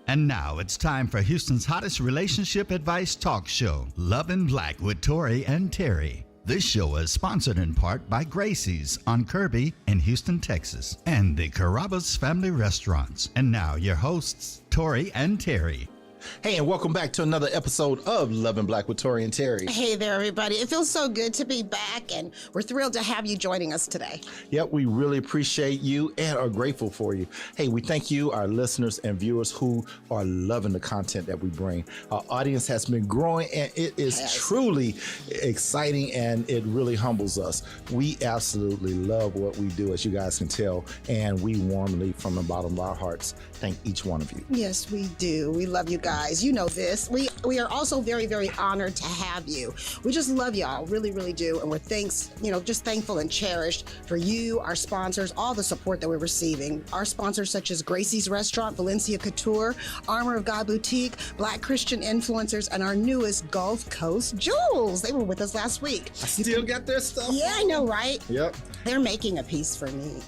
And now it's time for Houston's hottest relationship advice talk show, Love in Black with Tori and Terry. This show is sponsored in part by Gracie's on Kirby in Houston, Texas, and the Carrabba's Family Restaurants. And now your hosts, Tori and Terry. Hey, and welcome back to another episode of Love in Black with Tori and Terry. Hey there, everybody. It feels so good to be back, and we're thrilled to have you joining us today. Yep, we really appreciate you and are grateful for you. Hey, we thank you, our listeners and viewers who are loving the content that we bring. Our audience has been growing, and it is truly exciting, and it really humbles us. We absolutely love what we do, as you guys can tell, and we warmly, from the bottom of our hearts, thank each one of you. Yes, we do. We love you guys. You know this. We are also very, very honored to have you. We just love y'all, really, really do. And we're just thankful and cherished for you, our sponsors, all the support that we're receiving. Our sponsors such as Gracie's Restaurant, Valencia Couture, Armor of God Boutique, Black Christian Influencers, and our newest Gulf Coast Jewels. They were with us last week. I still got their stuff. Yeah, I know, right? Yep. They're making a piece for me.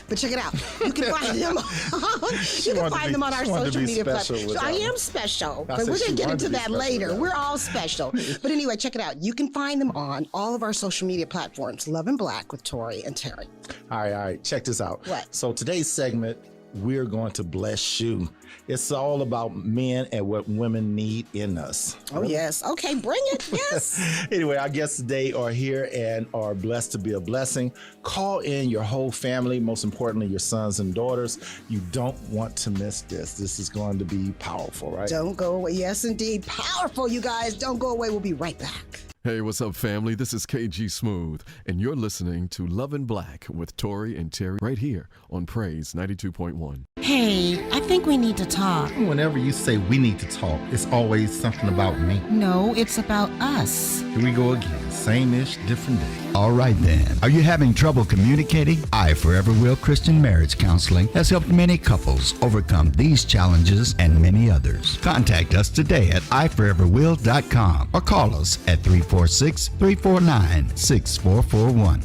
But check it out. You can find them on our social media platforms. I am special, but we're going to get into that later. We're all special. But anyway, check it out. You can find them on all of our social media platforms. Love in Black with Tori and Terry. All right. Check this out. What? So today's segment, we're going to bless you. It's all about men and what women need in us. Oh, yes. Okay, bring it. Yes. Anyway, our guests today are here and are blessed to be a blessing. Call in your whole family, most importantly, your sons and daughters. You don't want to miss this. This is going to be powerful, right? Don't go away. Yes, indeed. Powerful, you guys. Don't go away. We'll be right back. Hey, what's up, family? This is KG Smooth, and you're listening to Love in Black with Tori and Terry right here on Praise 92.1. Hey, I think we need to talk. Whenever you say we need to talk, it's always something about me. No, it's about us. Here we go again. Same-ish, different day. All right then. Are you having trouble communicating? I Forever Will Christian Marriage Counseling has helped many couples overcome these challenges and many others. Contact us today at iforeverwill.com or call us at 346-349-6441.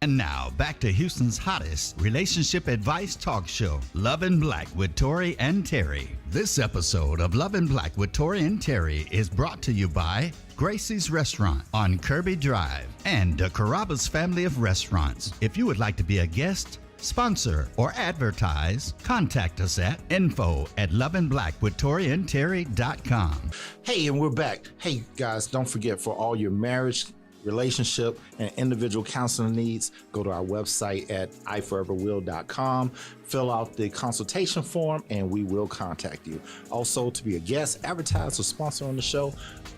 And now, back to Houston's hottest relationship advice talk show, Love in Black with Tori and Terry. This episode of Love in Black with Tori and Terry is brought to you by Gracie's Restaurant on Kirby Drive and the Carrabba's Family of Restaurants. If you would like to be a guest, sponsor, or advertise, contact us at info@loveandblackwithtoriandterry.com. Hey, and we're back. Hey, guys, don't forget, for all your marriage, relationship, and individual counseling needs, go to our website at iforeverwill.com. Fill out the consultation form, and we will contact you. Also, to be a guest, advertise, or sponsor on the show,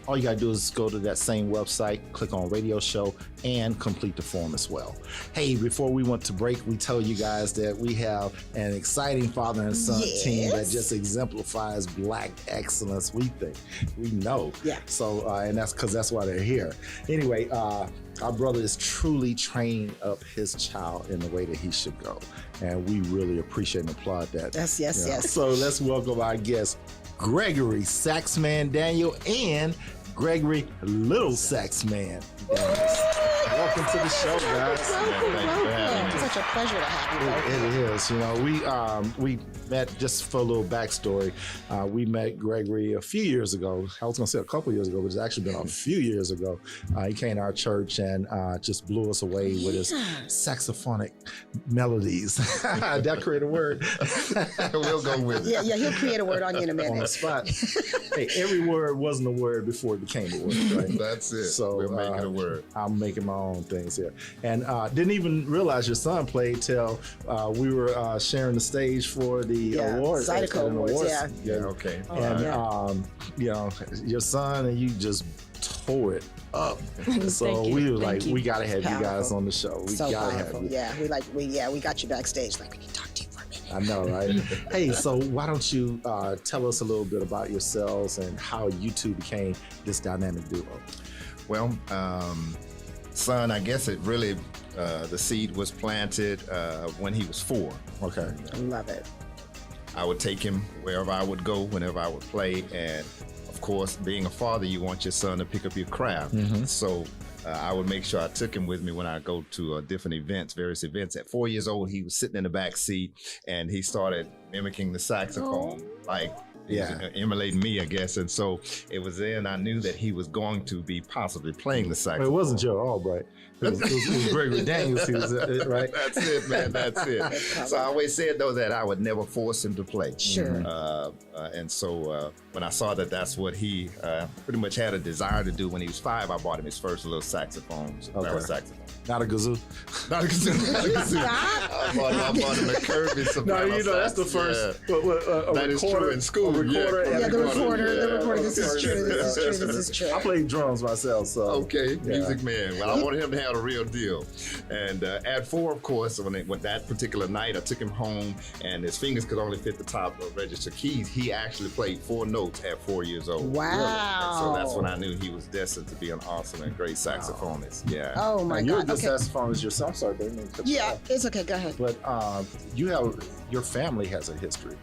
all you got to do is go to that same website, click on radio show, and complete the form as well. Hey, before we went to break, we told you guys that we have an exciting father and son team that just exemplifies Black excellence, we think. We know. Yeah. So, and that's because that's why they're here. Anyway, our brother is truly training up his child in the way that he should go. And we really appreciate and applaud that. Yes. So let's welcome our guests, Gregory SaxMan Daniel and Gregory Little SaxMan Daniels. Welcome to the show, guys. Welcome. It's such a pleasure to have you both. It is. You know, we met, just for a little backstory, we met Gregory a few years ago. I was going to say a couple years ago, but it's actually been a few years ago. He came to our church and just blew us away with his saxophonic melodies. That create a word. We'll go with it. Yeah, he'll create a word on you in a minute. On the spot. Hey, every word wasn't a word before it became a word, right? That's it. So we're making a word. I'm making my own things here. And didn't even realize your son played till we were sharing the stage for the awards. Zydeco Awards, yeah. Okay. And, you know, your son and you just tore it up. So we were like, we got to have you guys on the show. We got to have you. Yeah, we got you backstage. Like, we need to talk to you for a minute. I know, right? Hey, so why don't you tell us a little bit about yourselves and how you two became this dynamic duo? Well, son, I guess it really, the seed was planted when he was 4. Okay. Love it. I would take him wherever I would go, whenever I would play. And of course, being a father, you want your son to pick up your craft. Mm-hmm. So I would make sure I took him with me when I go to different events, various events. At 4 years old, he was sitting in the back seat and he started mimicking the saxophone, like he was emulating me, I guess. And so it was then I knew that he was going to be possibly playing the saxophone. It wasn't Joe Albright. It was Gregory Daniels. He was, right? That's it, man. That's it. So I always said, though, that I would never force him to play. Sure. And so when I saw that that's what he pretty much had a desire to do when he was 5, I bought him his first little saxophone, saxophone. Not a kazoo. Not a kazoo. Not a kazoo. I bought him a Kirby soprano. No, that's the first. Yeah. That is true in school. The recorder. This is true. I played drums myself, so. Okay, music man. Well, I wanted him to have a real deal. And at 4, of course, when that particular night, I took him home, and his fingers could only fit the top of register keys. He actually played 4 notes at 4 years old. Wow. And so that's when I knew he was destined to be an awesome and great saxophonist. Yeah. Oh my You're God. a good saxophonist yourself. I'm sorry, baby. Yeah, it's okay. Go ahead. But your family has a history.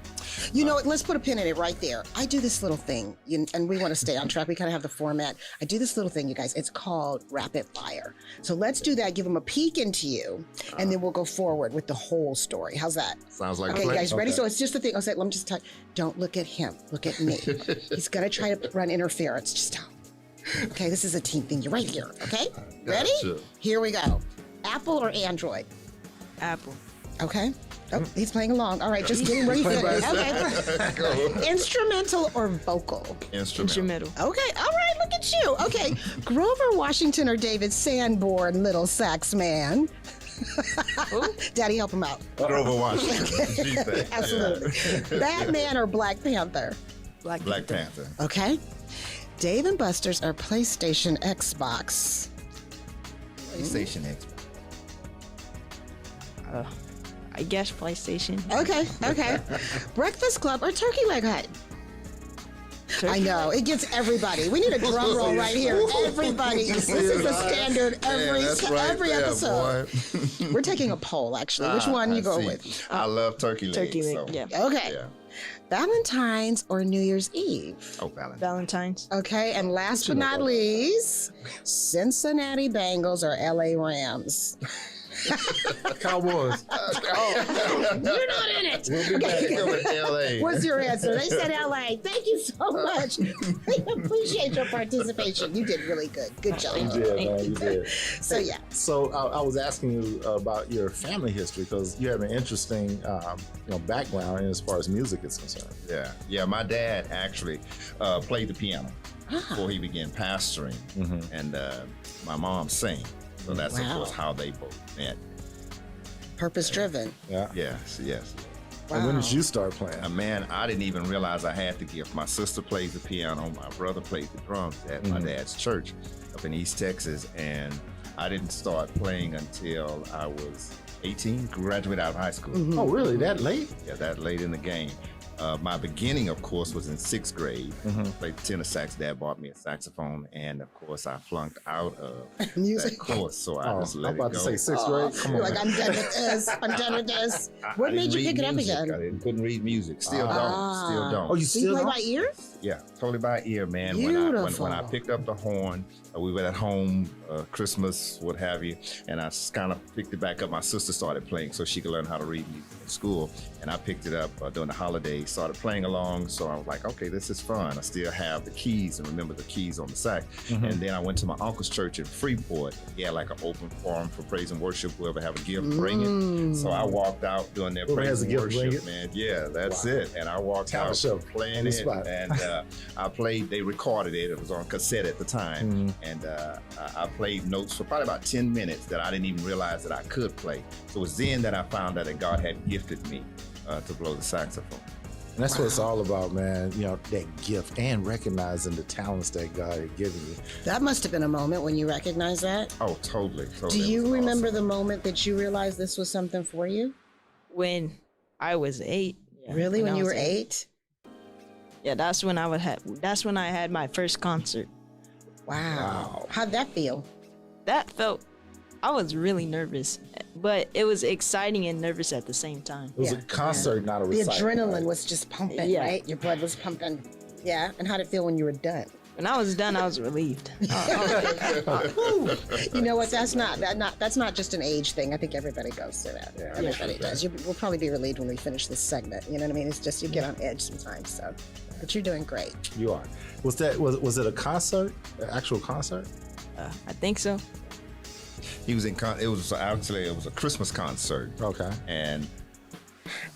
You know what? Let's put a pin in it right there. I do this little thing, and we want to stay on track. We kind of have the format. I do this little thing, you guys. It's called rapid fire. So let's do that. Give them a peek into you, and then we'll go forward with the whole story. How's that? Sounds like okay, a plan. guys, ready? So it's just the thing. I'll say, let me just tell you. Don't look at him. Look at me. He's gonna try to run interference. Just don't. Okay, this is a team thing. You're right here. Okay, ready? Gotcha. Here we go. Apple or Android? Apple. Okay. Oh, he's playing along. All right, just getting ready for it. Okay. Instrumental or vocal? Instrumental. Okay. All right. Look at you. Okay. Grover Washington or David Sanborn, little SaxMan? Daddy, help him out. Grover Washington. Absolutely. Batman or Black Panther? Black Panther. Okay. Dave and Buster's or PlayStation Xbox? PlayStation Xbox. I guess PlayStation. Okay. Breakfast Club or Turkey Leg Hut? I know, it gets everybody. We need a drum roll right here. Everybody. This is the standard every episode. We're taking a poll, actually. Which one you go with? I love turkey legs. Turkey leg, so. yeah. Okay. Yeah. Valentine's or New Year's Eve? Oh, Valentine's. Valentine's. Okay, and last but not least, Cincinnati Bengals or LA Rams? Cowboys. You're not in it. We'll be back in LA. What's your answer? They said LA. Thank you so much. We appreciate your participation. You did really good. Good job. You did, man. You did. So, yeah. So I was asking you about your family history because you have an interesting, background as far as music is concerned. Yeah. My dad actually played the piano before he began pastoring, and my mom sang. So that's of course how they both met. Purpose driven. Yeah. Yes. Wow. And when did you start playing? Man, I didn't even realize I had the gift. My sister plays the piano. My brother plays the drums at my dad's church up in East Texas. And I didn't start playing until I was 18, graduated out of high school. Oh, really? That late? Yeah, that late in the game. My beginning, of course, was in 6th grade. Played tenor sax. Dad bought me a saxophone, and of course, I flunked out of Music. that course, so I just let I'm about it go. to say 6th grade. Come You're on. like, I'm done with this. I'm done with this. What I made you didn't pick it read up music. again? I couldn't read music. Still don't. Oh, you So you still play don't? by ear? Yeah, totally by ear, man. Beautiful. When I picked up the horn, we were at home, Christmas, what have you, and I kind of picked it back up. My sister started playing so she could learn how to read music in school, and I picked it up during the holidays, started playing along, so I was like, okay, this is fun. I still have the keys and remember the keys on the sax. And then I went to my uncle's church in Freeport. He had like an open forum for praise and worship. Whoever have a gift, bring it. So I walked out doing their Whoever praise has a and gift, bring worship, it. man. Yeah, that's it. And I walked Talent out show playing on the it, spot. and I played. They recorded it. It was on cassette at the time, and I played notes for probably about 10 minutes that I didn't even realize that I could play. So it was then that I found out that God had gifted me to blow the saxophone. And that's what it's all about, man. That gift and recognizing the talents that God had given you. That must have been a moment when you recognized that. Oh, totally. Do you It was remember awesome. the moment that you realized this was something for you? When I was 8. Yeah, Really? When I you was were 8? Yeah, that's when I had my first concert. Wow. How'd that feel? I was really nervous, but it was exciting and nervous at the same time. It was a concert, not a The recital. adrenaline right? was just pumping, Yeah. right? Your blood was pumping. Yeah. And how'd it feel when you were done? When I was done, I was relieved. You know what? That's not just an age thing. I think everybody goes through that. Yeah, Everybody does. We'll probably be relieved when we finish this segment. You know what I mean? It's just you get on edge sometimes. So, but you're doing great. You are. Was it a concert? An actual concert? I think so. He was it was a Christmas concert. Okay. And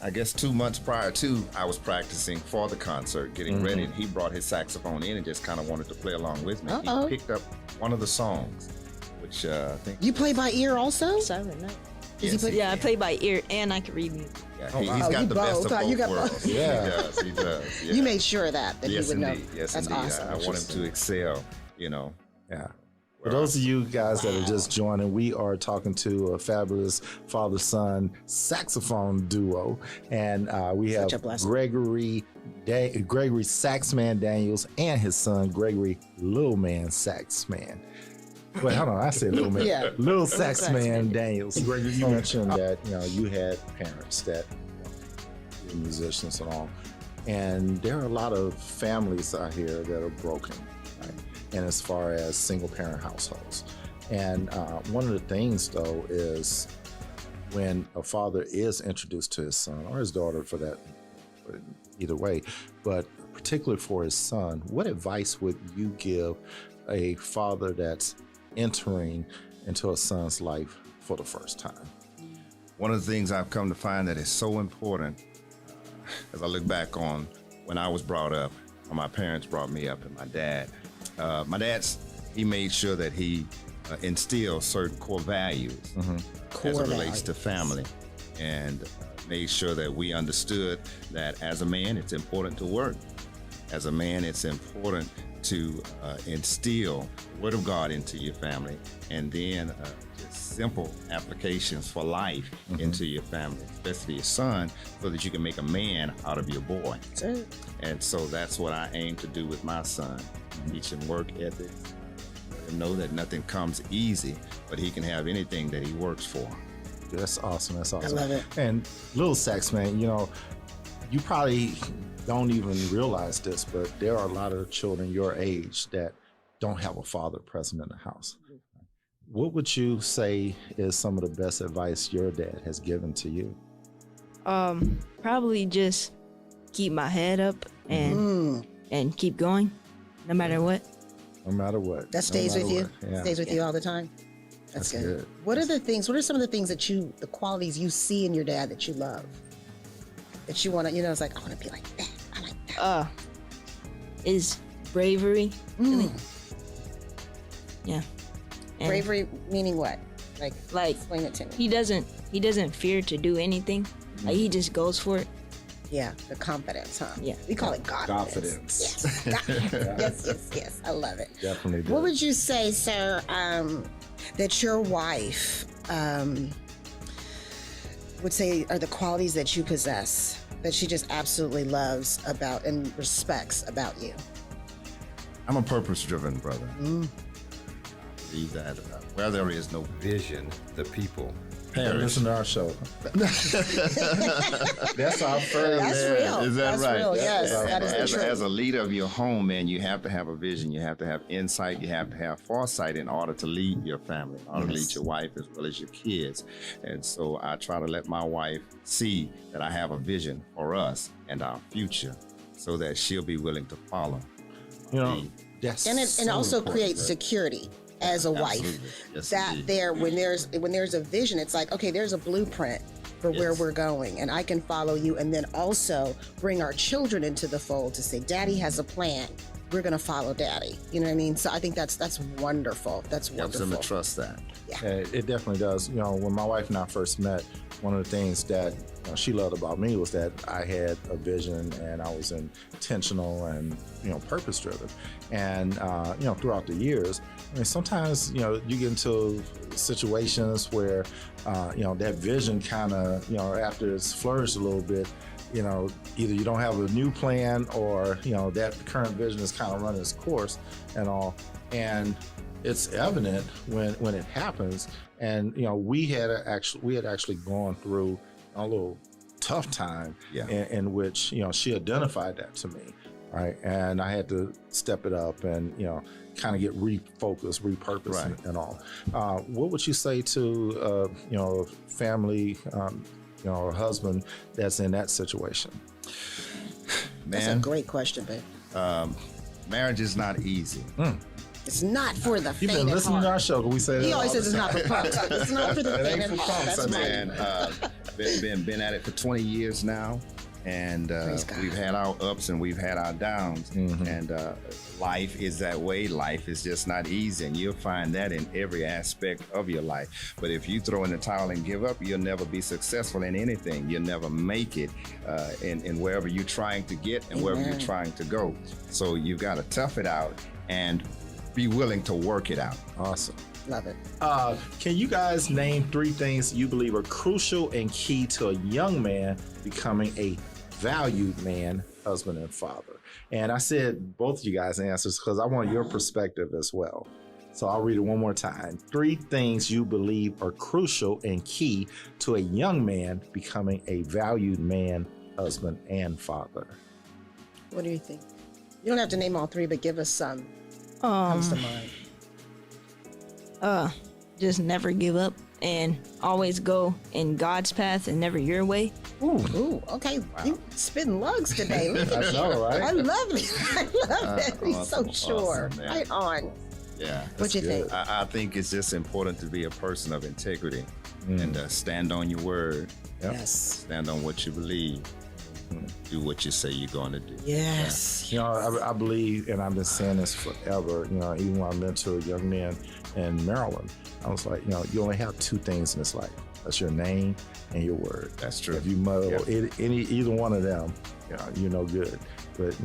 I guess 2 months prior to, I was practicing for the concert, getting ready, and he brought his saxophone in and just kind of wanted to play along with me. Uh-oh. He picked up one of the songs, which I think... You play by ear also? Silent Night. Yes, Yeah, I play by ear and I can read music. Yeah, wow. he's got You the best of both. both You got worlds. both. Yeah. He does. Yeah. You made sure that yes, he would indeed. know. Yes, That's indeed. awesome. I want him to excel, you know. Yeah. For those of you guys that are just joining, we are talking to a fabulous father-son saxophone duo, and we have Such a blessing. Gregory SaxMan Daniels and his son Gregory Little Man SaxMan. Wait, hold on, I said Little Man. Yeah. Little SaxMan Daniels. Gregory, you mentioned that you had parents that were musicians and all, and there are a lot of families out here that are broken. Right? And as far as single parent households. And one of the things, though, is when a father is introduced to his son or his daughter, for that, either way, but particularly for his son, what advice would you give a father that's entering into a son's life for the first time? One of the things I've come to find that is so important, as I look back on when I was brought up, or my parents brought me up, and my dad, he made sure that he instilled certain core values as it relates to family, and made sure that we understood that as a man, it's important to work. As a man, it's important to instill the Word of God into your family, and then just simple applications for life into your family, especially your son, so that you can make a man out of your boy. That's it. And so that's what I aim to do with my son. Teach him work ethic, let him know that nothing comes easy, but he can have anything that he works for. That's awesome. That's awesome. I love it. And Little Saxman, you probably don't even realize this, but there are a lot of children your age that don't have a father present in the house. What would you say is some of the best advice your dad has given to you? Probably just keep my head up and keep going, no matter what. No matter what. That stays with you. Yeah. Stays with you all the time. That's good. What are some of the things the qualities you see in your dad that you love? That you want to, it's like, I want to be like that. I like that. Is bravery. Really. Yeah. And Bravery meaning what? Like, explain it to me. he doesn't fear to do anything. Like he just goes for it. Yeah, the confidence, huh? Yeah. We call it confidence. Yes. Yes. I love it. Definitely do. What would you say, sir, that your wife would say are the qualities that you possess that she just absolutely loves about and respects about you? I'm a purpose-driven brother. I believe that where there is no vision, the people perish. Listen to our show. That's our first. That's real. Is that That's right? real. Yes, that is the truth. As a leader of your home, man, you have to have a vision. You have to have insight. You have to have foresight in order to lead your family, in order to lead your wife as well as your kids. And so I try to let my wife see that I have a vision for us and our future, so that she'll be willing to follow. That's And it so also important, creates right? security as a wife. Absolutely. Yes, That indeed. there, when there's a vision, it's like, okay, there's a blueprint for where Yes. we're going, and I can follow you, and then also bring our children into the fold to say, Daddy has a plan. We're gonna follow Daddy. You know what I mean? So I think that's wonderful. That's Helps wonderful. them to trust that. Yeah, it definitely does. When my wife and I first met, one of the things that she loved about me was that I had a vision and I was intentional and purpose driven. And throughout the years, sometimes you get into situations where that vision kind of after it's flourished a little bit, either you don't have a new plan or that current vision is kind of running its course and all. And it's evident when it happens. And we had actually gone through a little tough time Yeah. in which she identified that to me. right? And I had to step it up and, kind of get refocused, repurposed, Right. and all. What would you say to, a family, a husband that's in that situation? That's a Man, great question, babe. marriage is not easy. It's not for the You've faint been of listening to heart. our show. We say that He always all says the it's not for punks. It's not for the It faint ain't of for heart. punks, That's I right. Man, been at it for 20 years now, and Praise God. we've had our ups and we've had our downs, and life is that way. Life is just not easy, and you'll find that in every aspect of your life. But if you throw in the towel and give up, you'll never be successful in anything. You'll never make it in wherever you're trying to get and wherever you're trying to go. So you've got to tough it out and be willing to work it out. Awesome. Love it. Can you guys name 3 things you believe are crucial and key to a young man becoming a valued man, husband, and father? And I said both of you guys' answers because I want your perspective as well. So I'll read it one more time. 3 things you believe are crucial and key to a young man becoming a valued man, husband, and father. What do you think? You don't have to name all 3, but give us some. Comes to mind. Just never give up and always go in God's path and never your way. Ooh, okay. You spitting lugs today. Look at I know, you. right? I love it. I love that. He's so Awesome, sure. man. Right on. Yeah. What you think? I think it's just important to be a person of integrity and stand on your word, Yes. stand on what you believe, do what you say you're going to do. Yes. I believe, and I've been saying this forever, even when I mentor young men in Maryland, I was like, you only have 2 things in this life. That's your name and your word. That's true. If you muddle either one of them, you're no good. But,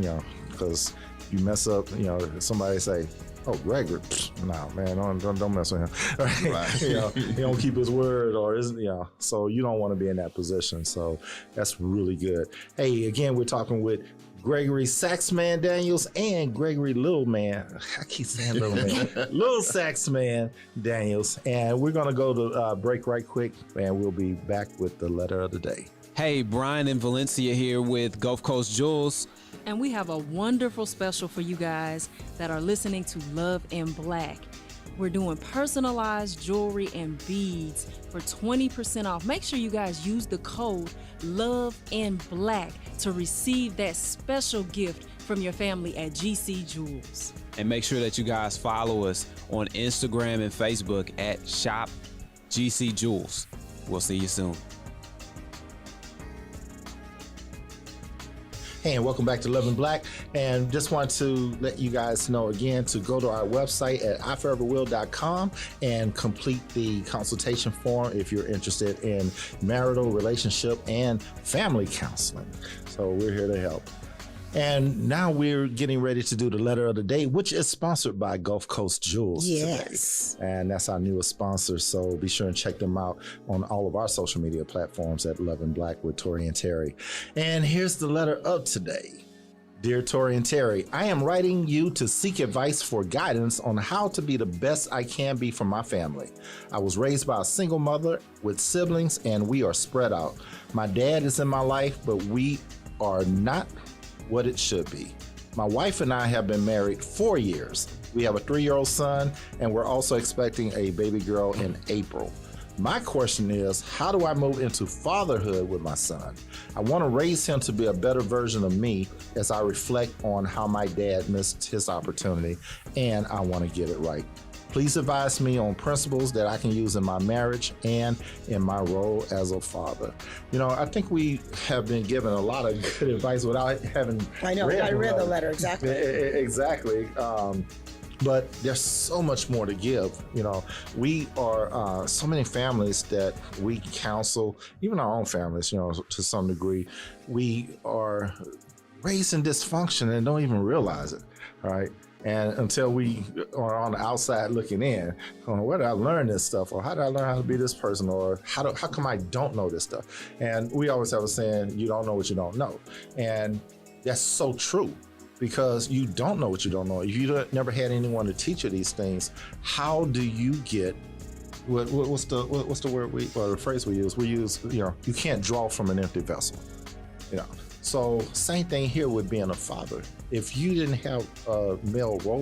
because you mess up, somebody say, oh, Gregory, no, man, don't mess with him. Right. He don't keep his word, or so you don't want to be in that position. So that's really good. Hey, again, we're talking with Gregory SaxMan Daniels and Gregory Little Man. I keep saying Little Man. Little SaxMan Daniels. And we're going to go to break right quick, and we'll be back with the letter of the day. Hey, Brian in Valencia here with Gulf Coast Jewels. And we have a wonderful special for you guys that are listening to Love in Black. We're doing personalized jewelry and beads for 20% off. Make sure you guys use the code Love in Black to receive that special gift from your family at GC Jewels. And make sure that you guys follow us on Instagram and Facebook at Shop GC Jewels. We'll see you soon. Hey, and welcome back to Love in Black. And just want to let you guys know again to go to our website at iforeverwill.com and complete the consultation form if you're interested in marital, relationship, and family counseling. So we're here to help. And now we're getting ready to do the letter of the day, which is sponsored by Gulf Coast Jewels Yes. today. And that's our newest sponsor. So be sure and check them out on all of our social media platforms at Love in Black with Tori and Terry. And here's the letter of today. Dear Tori and Terry, I am writing you to seek advice for guidance on how to be the best I can be for my family. I was raised by a single mother with siblings, and we are spread out. My dad is in my life, but we are not what it should be. My wife and I have been married 4 years. We have a 3-year-old son, and we're also expecting a baby girl in April. My question is, how do I move into fatherhood with my son? I want to raise him to be a better version of me as I reflect on how my dad missed his opportunity, and I want to get it right. Please advise me on principles that I can use in my marriage and in my role as a father. I think we have been given a lot of good advice without having I know. I read the letter. Exactly. Exactly. But there's so much more to give. We are so many families that we counsel, even our own families, to some degree. We are raised in dysfunction and don't even realize it, right? And until we are on the outside looking in, going, where did I learn this stuff? Or how did I learn how to be this person? Or how come I don't know this stuff? And we always have a saying, you don't know what you don't know. And that's so true, because you don't know what you don't know. If you never had anyone to teach you these things, how do you get, what's the word or the phrase we use? We use, you can't draw from an empty vessel. So same thing here with being a father. If you didn't have a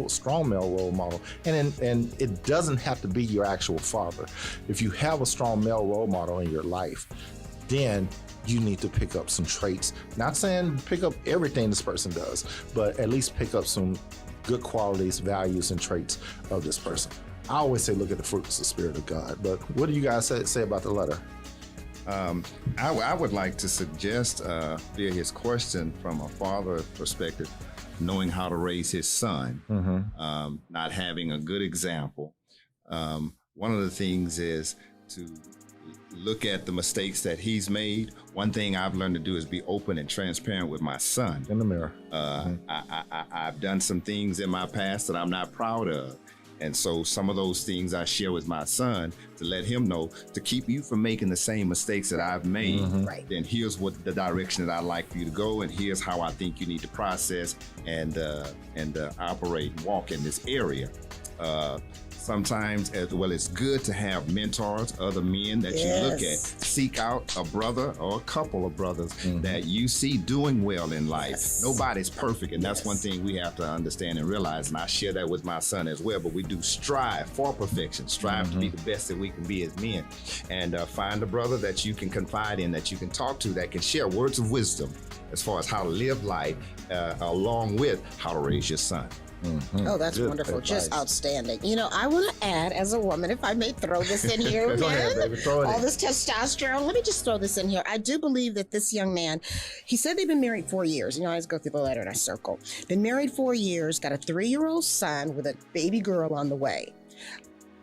strong male role model, and it doesn't have to be your actual father. If you have a strong male role model in your life, then you need to pick up some traits. Not saying pick up everything this person does, but at least pick up some good qualities, values, and traits of this person. I always say look at the fruits of the Spirit of God. But what do you guys say about the letter? I would like to suggest via his question from a father perspective, knowing how to raise his son, not having a good example. One of the things is to look at the mistakes that he's made. One thing I've learned to do is be open and transparent with my son. In the mirror. I've done some things in my past that I'm not proud of. And so some of those things I share with my son to let him know, to keep you from making the same mistakes that I've made. Right. Then here's what the direction that I'd like for you to go, and here's how I think you need to process and operate and walk in this area. Sometimes, as well, it's good to have mentors, other men that you look at. Seek out a brother or a couple of brothers that you see doing well in life. Nobody's perfect, and that's one thing we have to understand and realize, and I share that with my son as well, but we do strive for perfection, strive to be the best that we can be as men, and find a brother that you can confide in, that you can talk to, that can share words of wisdom as far as how to live life, along with how to raise your son. Oh, that's Good wonderful. advice. Just outstanding. You know, I want to add, as a woman, if I may throw this in here, Go ahead, man, baby, throw it all in. this testosterone. Let me just throw this in here. I do believe that this young man, he said they've been married 4 years. You know, I just go through the letter and I circle. Been married 4 years, got a 3-year-old son with a baby girl on the way.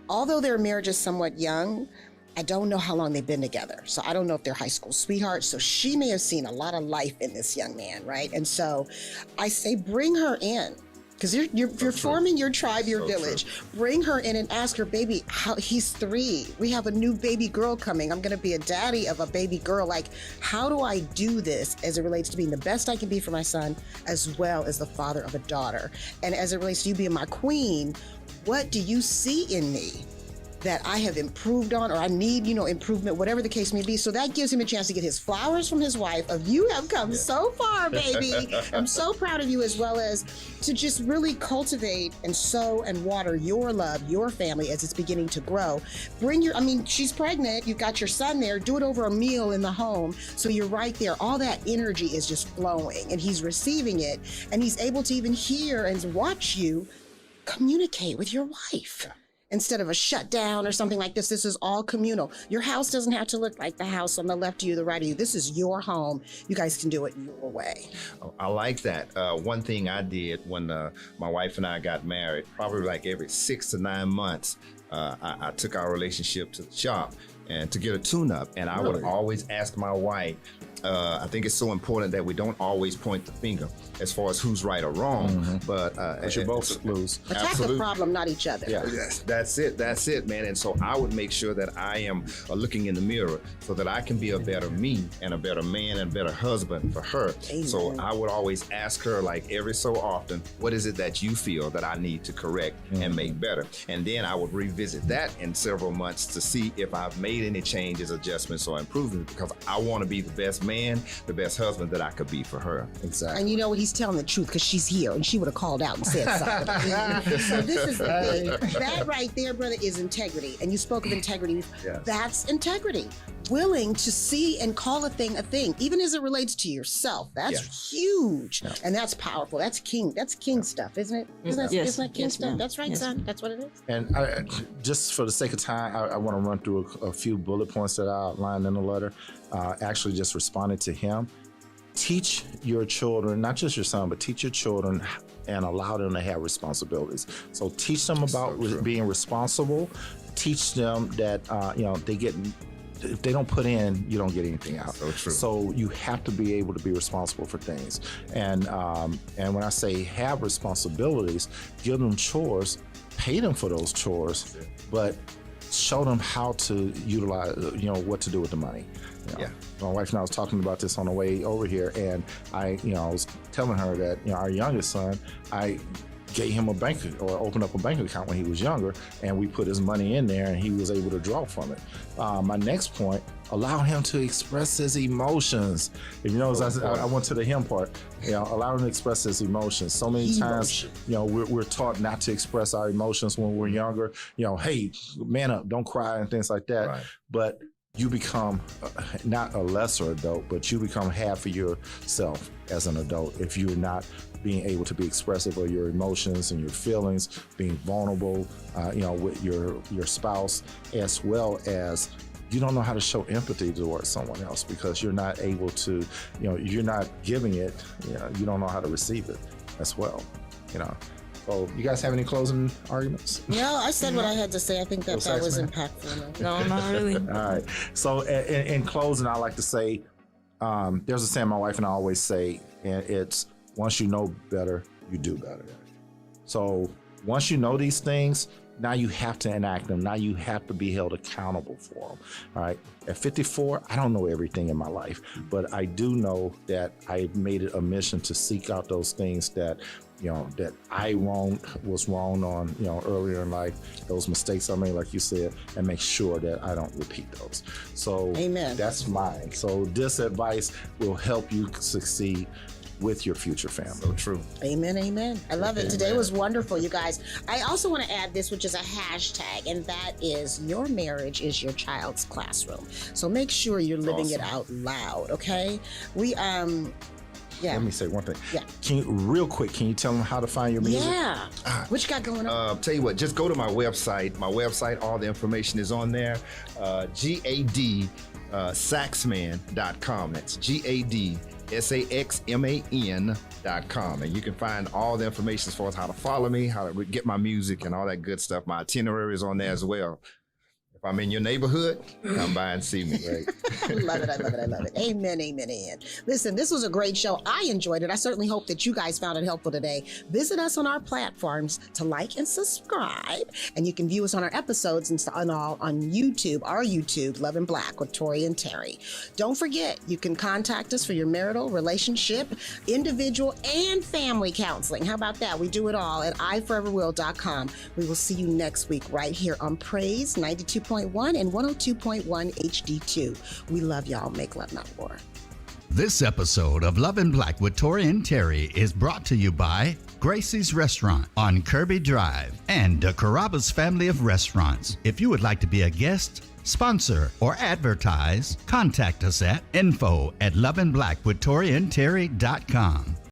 Although their marriage is somewhat young, I don't know how long they've been together. So I don't know if they're high school sweethearts. So she may have seen a lot of life in this young man, right? And so I say, bring her in. Because you're forming your tribe, your village. Bring her in and ask her, baby, how he's 3. We have a new baby girl coming. I'm going to be a daddy of a baby girl. Like, how do I do this as it relates to being the best I can be for my son, as well as the father of a daughter? And as it relates to you being my queen, what do you see in me that I have improved on, or I need, improvement, whatever the case may be? So that gives him a chance to get his flowers from his wife of, you have come so far, baby. I'm so proud of you, as well as to just really cultivate and sow and water your love, your family as it's beginning to grow. She's pregnant, you've got your son there, do it over a meal in the home. So you're right there. All that energy is just flowing and he's receiving it, and he's able to even hear and watch you communicate with your wife. Instead of a shutdown or something like this, this is all communal. Your house doesn't have to look like the house on the left of you, the right of you. This is your home. You guys can do it your way. I like that. One thing I did when my wife and I got married, probably like every 6 to 9 months, I took our relationship to the shop and to get a tune-up. And I would always ask my wife, I think it's so important that we don't always point the finger as far as who's right or wrong, but you both lose. Attack the problem, not each other. Yes, that's it, man. And so I would make sure that I am looking in the mirror so that I can be a better me and a better man and a better husband for her. Amen. So I would always ask her, like every so often, what is it that you feel that I need to correct and make better? And then I would revisit that in several months to see if I've made any changes, adjustments, or improvements, because I want to be the best man, the best husband that I could be for her. Exactly. And you know what? He's telling the truth, because she's here and she would have called out and said something. So this is the thing. That right there, brother, is integrity. And you spoke of integrity. Yes. That's integrity. Willing to see and call a thing, even as it relates to yourself. That's huge. And that's powerful. That's king stuff, isn't it? Isn't that king stuff? Ma'am. That's right, son. That's what it is. And just for the sake of time, I want to run through a few bullet points that I outlined in the letter. Actually just responded to him. Teach your children, not just your son, but teach your children and allow them to have responsibilities. So teach them about being responsible. Teach them that, if they don't put in, you don't get anything out. So true. So you have to be able to be responsible for things. And when I say have responsibilities, give them chores, pay them for those chores, but show them how to utilize, what to do with the money. My wife and I was talking about this on the way over here, and I was telling her that, our youngest son, gave him a bank or opened up a bank account when he was younger, and we put his money in there and he was able to draw from it. My next point, allow him to express his emotions. If you notice, I went to the him part. Allow him to express his emotions. So many times, we're taught not to express our emotions when we're younger. Hey, man up, don't cry and things like that. Right. But you become not a lesser adult, but you become half of yourself as an adult if you're not being able to be expressive of your emotions and your feelings, being vulnerable, with your spouse, as well as you don't know how to show empathy towards someone else because you're not able to, you're not giving it, you don't know how to receive it as well, So you guys have any closing arguments? No, I said what I had to say. I think that was impactful. No, not really. All right. So in closing, I like to say, there's a saying my wife and I always say, and it's once you know better, you do better. So once you know these things, now you have to enact them. Now you have to be held accountable for them. All right. At 54, I don't know everything in my life, but I do know that I made it a mission to seek out those things that that I was wrong on, earlier in life, those mistakes I made, like you said, and make sure that I don't repeat those. So Amen. That's mine. So this advice will help you succeed with your future family. So true. Amen, amen. I love it. Today was wonderful, you guys. I also want to add this, which is a hashtag, and that is your marriage is your child's classroom. So make sure you're living it out loud, okay? Let me say one thing. Yeah. Can you tell them how to find your music? Yeah. What you got going on? Tell you what, just go to my website. My website, all the information is on there. GAD SaxMan.com. That's GADSaxMan.com. And you can find all the information as far as how to follow me, how to get my music, and all that good stuff. My itinerary is on there as well. If I'm in your neighborhood, come by and see me. Right? I love it. Amen, amen, amen. Listen, this was a great show. I enjoyed it. I certainly hope that you guys found it helpful today. Visit us on our platforms to like and subscribe. And you can view us on our episodes and all on YouTube, our YouTube, Love and Black with Tori and Terry. Don't forget, you can contact us for your marital, relationship, individual, and family counseling. How about that? We do it all at iforeverwill.com. We will see you next week right here on Praise 92.1 and 102.1 HD2. We love y'all. Make love, not war. This episode of Love and Black with Tori and Terry is brought to you by Gracie's Restaurant on Kirby Drive and the Carrabba's family of restaurants. If you would like to be a guest, sponsor, or advertise, contact us at info@loveandblackwithtoriandterry.com.